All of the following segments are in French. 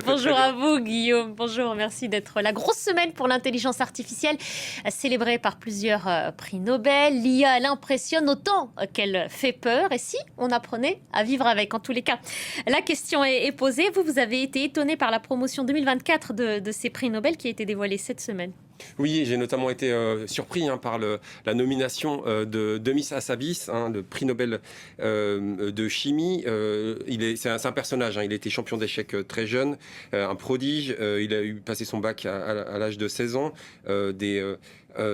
Bonjour à vous, Guillaume. Bonjour, merci d'être là. Grosse semaine pour l'intelligence artificielle, célébrée par plusieurs prix Nobel. L'IA, elle impressionne autant qu'elle fait peur. Et si on apprenait à vivre avec, en tous les cas, la question est posée. Vous avez été étonné par la promotion 2024 de ces prix Nobel qui a été dévoilée cette semaine. Oui, j'ai notamment été surpris par la nomination de Demis Hassabis, le prix Nobel de chimie. C'est un personnage, il a été champion d'échecs très jeune, un prodige. Il a passé son bac à l'âge de 16 ans.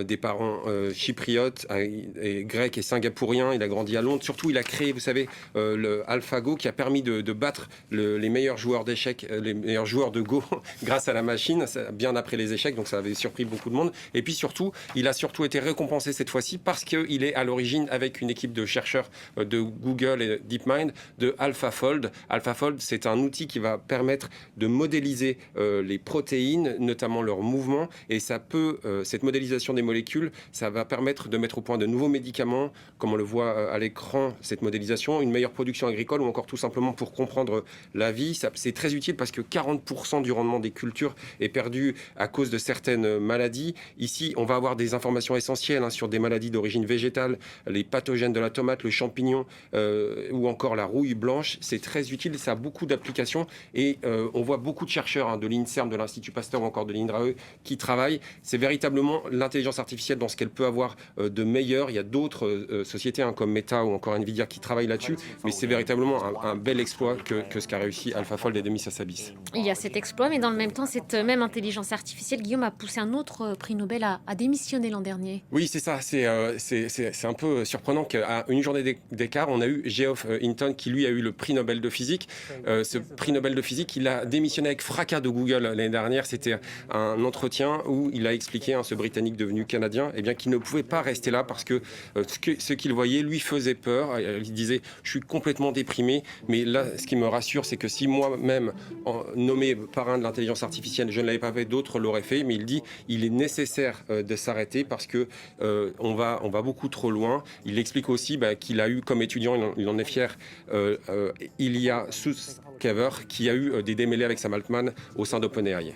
Des parents chypriotes, grecs et singapouriens. Il a grandi à Londres. Surtout, il a créé, vous savez, le AlphaGo qui a permis de battre les meilleurs joueurs d'échecs, les meilleurs joueurs de Go grâce à la machine, bien après les échecs. Donc, ça avait surpris beaucoup de monde. Et puis surtout, il a surtout été récompensé cette fois-ci parce qu'il est à l'origine, avec une équipe de chercheurs de Google et DeepMind, de AlphaFold. AlphaFold, c'est un outil qui va permettre de modéliser les protéines, notamment leurs mouvements. Et cette modélisation des molécules, ça va permettre de mettre au point de nouveaux médicaments, comme on le voit à l'écran, cette modélisation, une meilleure production agricole ou encore tout simplement pour comprendre la vie. C'est très utile parce que 40% du rendement des cultures est perdu à cause de certaines maladies. Ici, on va avoir des informations essentielles sur des maladies d'origine végétale, les pathogènes de la tomate, le champignon ou encore la rouille blanche. C'est très utile, ça a beaucoup d'applications et on voit beaucoup de chercheurs de l'INSERM, de l'Institut Pasteur ou encore de l'INRAE qui travaillent. C'est véritablement l'intelligence artificielle dans ce qu'elle peut avoir de meilleur. Il y a d'autres sociétés comme Meta ou encore Nvidia qui travaillent là-dessus, mais c'est véritablement un bel exploit que ce qu'a réussi AlphaFold et Demis Hassabis. Il y a cet exploit, mais dans le même temps, cette même intelligence artificielle, Guillaume, a poussé un autre prix Nobel à démissionner l'an dernier. Oui, c'est ça. C'est un peu surprenant qu'à une journée d'écart, on a eu Geoff Hinton qui, lui, a eu le prix Nobel de physique. Ce prix Nobel de physique, il a démissionné avec fracas de Google l'année dernière. C'était un entretien où il a expliqué, ce Britannique devenu canadien, qu'il ne pouvait pas rester là parce que ce qu'il voyait lui faisait peur. Il disait « je suis complètement déprimé », mais là, ce qui me rassure, c'est que si moi-même, nommé parrain de l'intelligence artificielle, je ne l'avais pas fait, d'autres l'auraient fait, mais il dit « il est nécessaire de s'arrêter parce que on va beaucoup trop loin ». Il explique aussi qu'il a eu, comme étudiant, il en est fier, Ilya Sutskever, qui a eu des démêlés avec Sam Altman au sein d'OpenAI.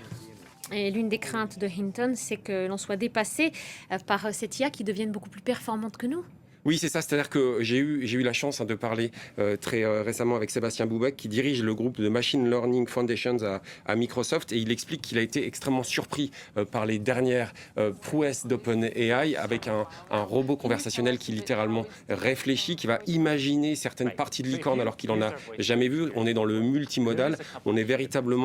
Et l'une des craintes de Hinton, c'est que l'on soit dépassé par cette IA qui devienne beaucoup plus performante que nous. Oui, c'est ça. C'est-à-dire que j'ai eu la chance de parler très récemment avec Sébastien Boubek, qui dirige le groupe de Machine Learning Foundations à Microsoft, et il explique qu'il a été extrêmement surpris par les dernières prouesses d'OpenAI, avec un robot conversationnel qui littéralement réfléchit, qui va imaginer certaines parties de licorne alors qu'il n'en a jamais vu. On est dans le multimodal, on est véritablement